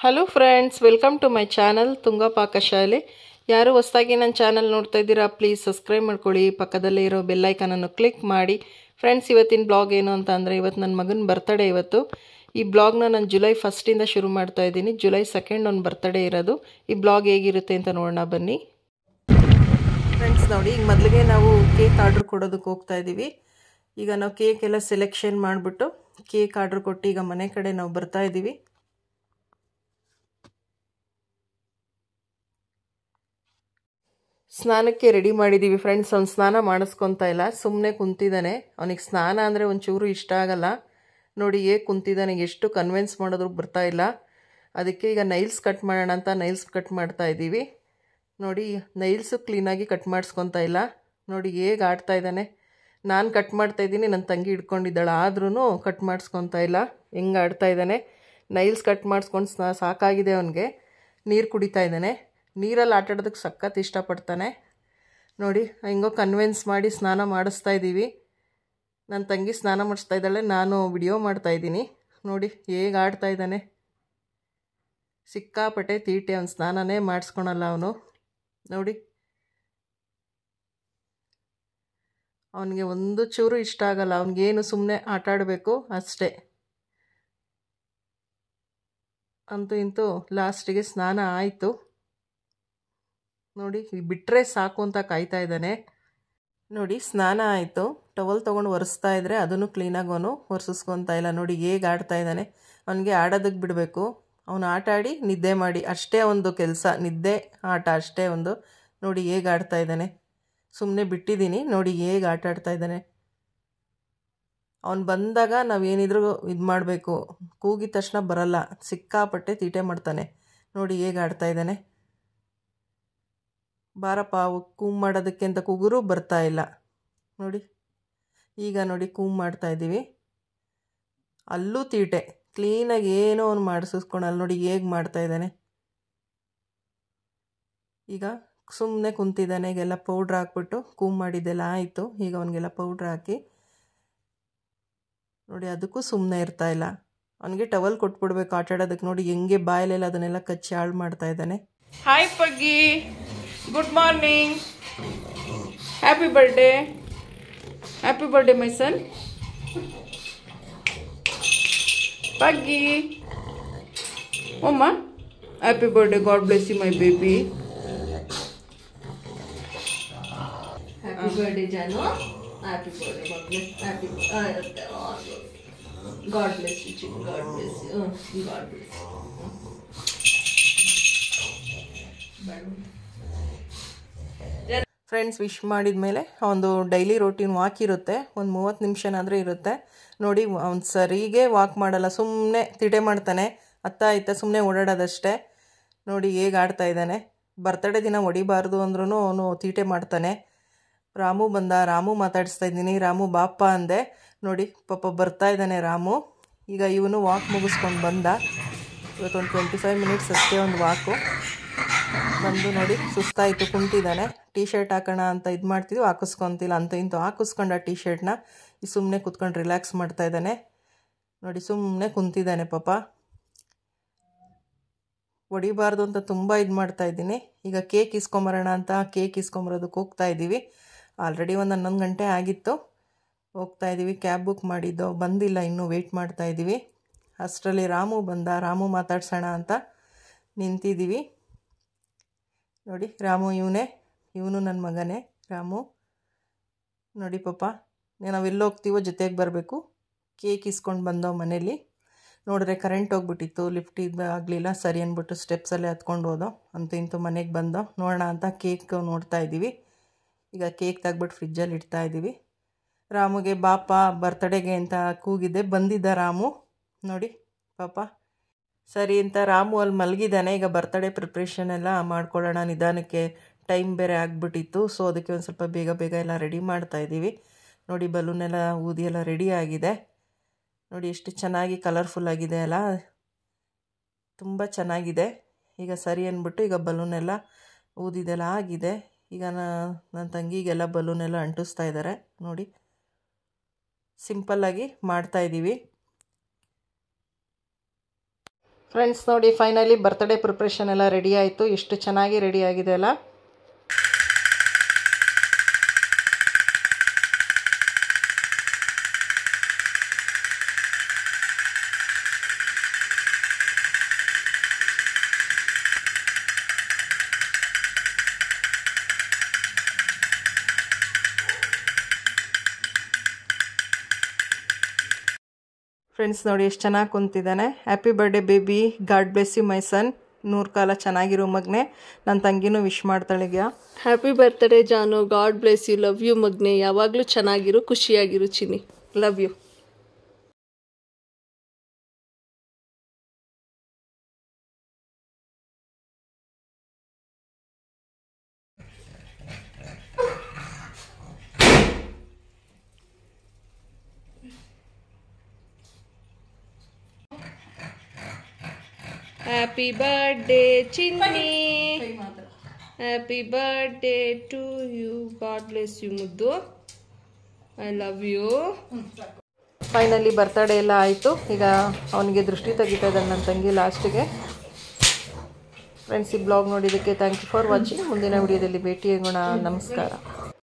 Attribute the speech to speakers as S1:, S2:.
S1: Hello friends, welcome to my channel Tunga Pakashale. ಯಾರು ಹೊಸದಾಗಿ ನನ್ನ ಚಾನಲ್ ನೋಡ್ತಾ ಇದ್ದೀರಾ, ಪ್ಲೀಸ್ ಸಬ್ಸ್ಕ್ರೈಬ್ ಮಾಡ್ಕೊಳ್ಳಿ. ಪಕ್ಕದಲ್ಲೇ ಇರೋ ಬೆಲ್ಲೈಕನನ್ನು ಕ್ಲಿಕ್ ಮಾಡಿ. ಫ್ರೆಂಡ್ಸ್, ಇವತ್ತಿನ ಬ್ಲಾಗ್ ಏನು ಅಂತ ಅಂದರೆ, ಇವತ್ತು ನನ್ನ ಮಗನ ಬರ್ತಡೇ. ಇವತ್ತು ಈ ಬ್ಲಾಗ್ನ ನಾನು ಜುಲೈ 1 ಶುರು ಮಾಡ್ತಾ ಇದ್ದೀನಿ. ಜುಲೈ 2 ಅವ್ನ ಬರ್ತಡೇ ಇರೋದು. ಈ ಬ್ಲಾಗ್ ಹೇಗಿರುತ್ತೆ ಅಂತ ನೋಡೋಣ ಬನ್ನಿ. ಫ್ರೆಂಡ್ಸ್ ನೋಡಿ, ಈಗ ಮೊದಲಿಗೆ ನಾವು ಕೇಕ್ ಆರ್ಡ್ರ್ ಕೊಡೋದಕ್ಕೆ ಹೋಗ್ತಾ ಇದ್ದೀವಿ. ಈಗ ನಾವು ಕೇಕ್ ಎಲ್ಲ ಸೆಲೆಕ್ಷನ್ ಮಾಡಿಬಿಟ್ಟು ಕೇಕ್ ಆರ್ಡ್ರ್ ಕೊಟ್ಟು ಈಗ ಮನೆ ಕಡೆ ನಾವು ಬರ್ತಾ ಇದ್ದೀವಿ. ಸ್ನಾನಕ್ಕೆ ರೆಡಿ ಮಾಡಿದ್ದೀವಿ ಫ್ರೆಂಡ್ಸ್. ಅವ್ನು ಸ್ನಾನ ಮಾಡಿಸ್ಕೊತಾ ಇಲ್ಲ, ಸುಮ್ಮನೆ ಕುಂತಿದ್ದಾನೆ. ಅವನಿಗೆ ಸ್ನಾನ ಅಂದರೆ ಒಂಚೂರು ಇಷ್ಟ ಆಗಲ್ಲ. ನೋಡಿ ಹೇಗೆ ಕುಂತಿದ್ದಾನೆ, ಎಷ್ಟು ಕನ್ವಿನ್ಸ್ ಮಾಡಿದ್ರು ಬರ್ತಾ ಇಲ್ಲ. ಅದಕ್ಕೆ ಈಗ ನೈಲ್ಸ್ ಕಟ್ ಮಾಡೋಣ ಅಂತ ನೈಲ್ಸ್ ಕಟ್ ಮಾಡ್ತಾ ಇದ್ದೀವಿ. ನೋಡಿ, ನೈಲ್ಸು ಕ್ಲೀನಾಗಿ ಕಟ್ ಮಾಡಿಸ್ಕೊತಾ ಇಲ್ಲ. ನೋಡಿ ಹೇಗೆ ಆಡ್ತಾ ಇದ್ದಾನೆ. ನಾನು ಕಟ್ ಮಾಡ್ತಾ ಇದ್ದೀನಿ, ನನ್ನ ತಂಗಿ ಹಿಡ್ಕೊಂಡಿದ್ದಾಳೆ, ಆದ್ರೂ ಕಟ್ ಮಾಡಿಸ್ಕೊತಾ ಇಲ್ಲ. ಹೆಂಗೆ ಆಡ್ತಾ ಇದ್ದಾನೆ. ನೈಲ್ಸ್ ಕಟ್ ಮಾಡಿಸ್ಕೊಂಡು ಸಾಕಾಗಿದೆ ಅವನಿಗೆ. ನೀರು ಕುಡಿತಾ ಇದ್ದಾನೆ. ನೀರಲ್ಲಿ ಆಟಾಡೋದಕ್ಕೆ ಸಖತ್ ಇಷ್ಟಪಡ್ತಾನೆ. ನೋಡಿ ಹೆಂಗೋ ಕನ್ವಿನ್ಸ್ ಮಾಡಿ ಸ್ನಾನ ಮಾಡಿಸ್ತಾ ಇದ್ದೀವಿ. ನನ್ನ ತಂಗಿ ಸ್ನಾನ ಮಾಡಿಸ್ತಾ ಇದ್ದಾಳೆ, ನಾನು ವಿಡಿಯೋ ಮಾಡ್ತಾ ಇದ್ದೀನಿ. ನೋಡಿ ಹೇಗೆ ಆಡ್ತಾ ಇದ್ದಾನೆ. ಸಿಕ್ಕಾಪಟ್ಟೆ ತೀಟೆ, ಅವನು ಸ್ನಾನನೇ ಮಾಡಿಸ್ಕೊಳಲ್ಲ ಅವನು. ನೋಡಿ, ಅವನಿಗೆ ಒಂದು ಚೂರು ಇಷ್ಟ ಆಗಲ್ಲ. ಅವನಿಗೇನು ಸುಮ್ಮನೆ ಆಟ ಆಡಬೇಕು ಅಷ್ಟೇ. ಅಂತೂ ಇಂತೂ ಲಾಸ್ಟಿಗೆ ಸ್ನಾನ ಆಯಿತು. ನೋಡಿ, ಬಿಟ್ಟರೆ ಸಾಕು ಅಂತ ಕಾಯ್ತಾ ಇದ್ದಾನೆ. ನೋಡಿ, ಸ್ನಾನ ಆಯಿತು. ಟವಲ್ ತೊಗೊಂಡು ಒರೆಸ್ತಾ ಇದ್ದರೆ ಅದನ್ನು ಕ್ಲೀನಾಗಿ ಅವನು ಒರೆಸ್ಕೊತಾ ಇಲ್ಲ. ನೋಡಿ ಹೇಗೆ ಆಡ್ತಾ ಇದ್ದಾನೆ. ಅವನಿಗೆ ಆಡೋದಕ್ಕೆ ಬಿಡಬೇಕು. ಅವನು ಆಟ ಆಡಿ ನಿದ್ದೆ ಮಾಡಿ ಅಷ್ಟೇ ಒಂದು ಕೆಲಸ, ನಿದ್ದೆ ಆಟ ಅಷ್ಟೇ ಒಂದು. ನೋಡಿ ಹೇಗೆ ಆಡ್ತಾ ಇದ್ದಾನೆ. ಸುಮ್ಮನೆ ಬಿಟ್ಟಿದ್ದೀನಿ. ನೋಡಿ ಹೇಗೆ ಆಟ ಆಡ್ತಾ ಇದ್ದಾನೆ. ಅವನು ಬಂದಾಗ ನಾವೇನಿದ್ರು ಇದು ಮಾಡಬೇಕು. ಕೂಗಿದ ತಕ್ಷಣ ಬರಲ್ಲ, ಸಿಕ್ಕಾಪಟ್ಟೆ ತೀಟೆ ಮಾಡ್ತಾನೆ. ನೋಡಿ ಹೇಗೆ ಆಡ್ತಾ ಇದ್ದಾನೆ. ಬಾರಪ್ಪ ಕೂಮ್ ಮಾಡೋದಕ್ಕೆ ಅಂತ ಕೂಗರು ಬರ್ತಾ ಇಲ್ಲ. ನೋಡಿ, ಈಗ ನೋಡಿ ಕೂಮ್ ಮಾಡ್ತಾ ಇದ್ದೀವಿ. ಅಲ್ಲೂ ತೀಟೆ, ಕ್ಲೀನಾಗಿ ಏನೋ ಅವ್ನು ಮಾಡಿಸ್ಕೊಳಲ್ಲ. ನೋಡಿ ಹೇಗೆ ಮಾಡ್ತಾ ಇದ್ದಾನೆ. ಈಗ ಸುಮ್ಮನೆ ಕುಂತಿದ್ದಾನೆ. ಈಗೆಲ್ಲ ಪೌಡ್ರ್ ಹಾಕ್ಬಿಟ್ಟು ಕೂಮ್ ಮಾಡಿದ್ದೆಲ್ಲ ಆಯಿತು. ಈಗ ಅವನಿಗೆಲ್ಲ ಪೌಡ್ರ್ ಹಾಕಿ ನೋಡಿ, ಅದಕ್ಕೂ ಸುಮ್ಮನೆ ಇರ್ತಾ ಇಲ್ಲ. ಅವನಿಗೆ ಟವಲ್ ಕೊಟ್ಬಿಡ್ಬೇಕು ಆಟ ಆಡೋದಕ್ಕೆ. ನೋಡಿ ಹೆಂಗೆ ಬಾಯಲ್ಲೆಲ್ಲ ಅದನ್ನೆಲ್ಲ ಕಚ್ಚಿ ಹಾಳು ಮಾಡ್ತಾ ಇದ್ದಾನೆ. Hi Paggi, good morning, happy birthday, happy birthday my son. Paggi, ಓಮ್ಮ, happy birthday, God bless you my baby. Happy birthday ಜಾನು, happy birthday, God bless you ಚಿಕ್ಕ, God bless you, God bless you. Friends, wish ಮಾಡಿದ ಮೇಲೆ ಅವನದು daily routine walk ಇರುತ್ತೆ. ಒಂದು 30 ನಿಮಿಷನಾದರೂ ಇರುತ್ತೆ. ನೋಡಿ, ಅವ್ನು ಸರಿಗೆ ವಾಕ್ ಮಾಡಲ್ಲ, ಸುಮ್ಮನೆ ತಿಟೆ ಮಾಡ್ತಾನೆ. ಅತ್ತ ಆಯ್ತಾ ಸುಮ್ಮನೆ ಓಡಾಡೋದಷ್ಟೇ. ನೋಡಿ ಹೇಗೆ ಆಡ್ತಾ ಇದ್ದಾನೆ. ಬರ್ತಡೇ ದಿನ ಹೊಡಿಬಾರ್ದು ಅಂದ್ರೂ ಅವನು ತೀಟೆ ಮಾಡ್ತಾನೆ. ರಾಮು ಬಂದ, ರಾಮು ಮಾತಾಡಿಸ್ತಾ ಇದ್ದೀನಿ. ರಾಮು ಬಾಪ್ಪ ಅಂದೆ. ನೋಡಿ ಪಾಪ ಬರ್ತಾ ಇದ್ದಾನೆ ರಾಮು. ಈಗ ಇವನು ವಾಕ್ ಮುಗಿಸ್ಕೊಂಡು ಬಂದ. ಇವತ್ತೊಂದು 25 ಮಿನಿಟ್ಸ್ ಅಷ್ಟೇ ಒಂದು ವಾಕು. ಬಂದು ನೋಡಿ ಸುಸ್ತಾಯಿತು, ಕುಂತಿದ್ದಾನೆ. ಟೀ ಶರ್ಟ್ ಹಾಕೋಣ ಅಂತ ಇದು ಮಾಡ್ತಿದ್ವಿ, ಹಾಕಿಸ್ಕೊತಿಲ್ಲ. ಅಂತೂ ಇಂತೂ ಹಾಕಿಸ್ಕೊಂಡ ಟೀ ಶರ್ಟ್ನ. ಈ ಸುಮ್ಮನೆ ಕೂತ್ಕೊಂಡು ರಿಲ್ಯಾಕ್ಸ್ ಮಾಡ್ತಾ ಇದ್ದಾನೆ. ನೋಡಿ ಸುಮ್ಮನೆ ಕುಂತಿದ್ದಾನೆ ಪಾಪ. ಹೊಡಿಬಾರ್ದು ಅಂತ ತುಂಬ ಇದು ಮಾಡ್ತಾ ಇದ್ದೀನಿ. ಈಗ ಕೇಕ್ ಇಸ್ಕೊಂಬರೋಣ ಅಂತ ಕೇಕ್ ಇಸ್ಕೊಂಬರೋದಕ್ಕೆ ಹೋಗ್ತಾ ಇದ್ದೀವಿ. ಆಲ್ರೆಡಿ ಒಂದು 11 ಗಂಟೆ ಆಗಿತ್ತು. ಹೋಗ್ತಾ ಇದ್ದೀವಿ. ಕ್ಯಾಬ್ ಬುಕ್ ಮಾಡಿದ್ದು, ಬಂದಿಲ್ಲ ಇನ್ನೂ, ವೆಯ್ಟ್ ಮಾಡ್ತಾ ಇದ್ದೀವಿ. ಅಷ್ಟರಲ್ಲಿ ರಾಮು ಬಂದ. ರಾಮು ಮಾತಾಡ್ಸೋಣ ಅಂತ ನಿಂತಿದ್ದೀವಿ. ನೋಡಿ ರಾಮು ಇವನು ನನ್ನ ಮಗನೇ ರಾಮು. ನೋಡಿ ಪಾಪ, ನಾವೆಲ್ಲ ಹೋಗ್ತೀವೋ ಜೊತೆಗೆ ಬರಬೇಕು. ಕೇಕ್ ಇಸ್ಕೊಂಡು ಬಂದವು ಮನೇಲಿ. ನೋಡಿದ್ರೆ ಕರೆಂಟ್ ಹೋಗ್ಬಿಟ್ಟಿತ್ತು, ಲಿಫ್ಟ್ ಆಗಲಿಲ್ಲ. ಸರಿ ಅಂದ್ಬಿಟ್ಟು ಸ್ಟೆಪ್ಸಲ್ಲೇ ಹತ್ಕೊಂಡು ಹೋದೋ. ಅಂತೂ ಇಂತೂ ಮನೆಗೆ ಬಂದೋ. ನೋಡೋಣ ಅಂತ ಕೇಕ್ ನೋಡ್ತಾ ಇದ್ದೀವಿ. ಈಗ ಕೇಕ್ ತೆಗ್ಬಿಟ್ಟು ಫ್ರಿಜ್ಜಲ್ಲಿ ಇಡ್ತಾ ಇದ್ದೀವಿ. ರಾಮುಗೆ ಬಾಪ ಬರ್ತಡೇಗೆ ಅಂತ ಕೂಗಿದ್ದೆ, ಬಂದಿದ್ದ ರಾಮು. ನೋಡಿ ಪಾಪ ಸರಿ ಅಂತ ರಾಮು ಅಲ್ಲಿ ಮಲಗಿದ್ದಾನೆ. ಈಗ ಬರ್ತಡೇ ಪ್ರಿಪ್ರೇಷನ್ ಎಲ್ಲ ಮಾಡ್ಕೊಳ್ಳೋಣ ನಿಧಾನಕ್ಕೆ, ಟೈಮ್ ಬೇರೆ ಆಗಿಬಿಟ್ಟಿತ್ತು. ಸೊ ಅದಕ್ಕೆ ಒಂದು ಸ್ವಲ್ಪ ಬೇಗ ಬೇಗ ಎಲ್ಲ ರೆಡಿ ಮಾಡ್ತಾಯಿದ್ದೀವಿ. ನೋಡಿ ಬಲೂನೆಲ್ಲ ಊದಿ ಎಲ್ಲ ರೆಡಿ ಆಗಿದೆ. ನೋಡಿ ಎಷ್ಟು ಚೆನ್ನಾಗಿ ಕಲರ್ಫುಲ್ ಆಗಿದೆ ಅಲ್ಲ, ತುಂಬ ಚೆನ್ನಾಗಿದೆ. ಈಗ ಸರಿ ಅಂದ್ಬಿಟ್ಟು ಈಗ ಬಲೂನೆಲ್ಲ ಊದಿದೆಲ್ಲ ಆಗಿದೆ. ಈಗ ನನ್ನ ತಂಗಿಗೆಲ್ಲ ಬಲೂನೆಲ್ಲ ಅಂಟಿಸ್ತಾ ಇದ್ದಾರೆ. ನೋಡಿ ಸಿಂಪಲ್ಲಾಗಿ ಮಾಡ್ತಾಯಿದ್ದೀವಿ. ಫ್ರೆಂಡ್ಸ್ ನೋಡಿ, ಫೈನಲಿ ಬರ್ತ್ಡೇ ಪ್ರಿಪ್ರೇಷನ್ ಎಲ್ಲ ರೆಡಿ ಆಯಿತು. ಎಷ್ಟು ಚೆನ್ನಾಗಿ ರೆಡಿ ಆಗಿದೆ ಅಲ್ಲ. ಫ್ರೆಂಡ್ಸ್ ನೋಡಿ ಎಷ್ಟು ಚೆನ್ನಾಗಿ ಕುಂತಿದ್ದಾನೆ. Happy birthday baby, God bless you my son. 100 ಕಾಲ ಚೆನ್ನಾಗಿರೋ ಮಗನೆ. ನನ್ನ ತಂಗಿನೂ ವಿಶ್ ಮಾಡ್ತಾಳೆ.
S2: ಹ್ಯಾಪಿ ಬರ್ತ್ಡೇ ಜಾನು, God bless you, love you ಮಗನೆ. ಯಾವಾಗಲೂ ಚೆನ್ನಾಗಿರು, ಖುಷಿಯಾಗಿರು Chinni. Love you. Happy birthday Chinni, happy birthday to you, God bless you ಮುದ್ದು, I love you.
S1: Finally birthday ಎಲ್ಲ ಆಯಿತು. ಈಗ ಅವನಿಗೆ ದೃಷ್ಟಿ ತೆಗಿತಾ ಇದ್ದಾನೆ ನನ್ನ ತಂಗಿ ಲಾಸ್ಟಿಗೆ. ಫ್ರೆಂಡ್ಸ್, ಈ ಬ್ಲಾಗ್ ನೋಡಿದ್ದಕ್ಕೆ ಥ್ಯಾಂಕ್ ಯು ಫಾರ್ ವಾಚಿಂಗ್. ಮುಂದಿನ ವಿಡಿಯೋದಲ್ಲಿ ಭೇಟಿಯಾಗೋಣ. ನಮಸ್ಕಾರ.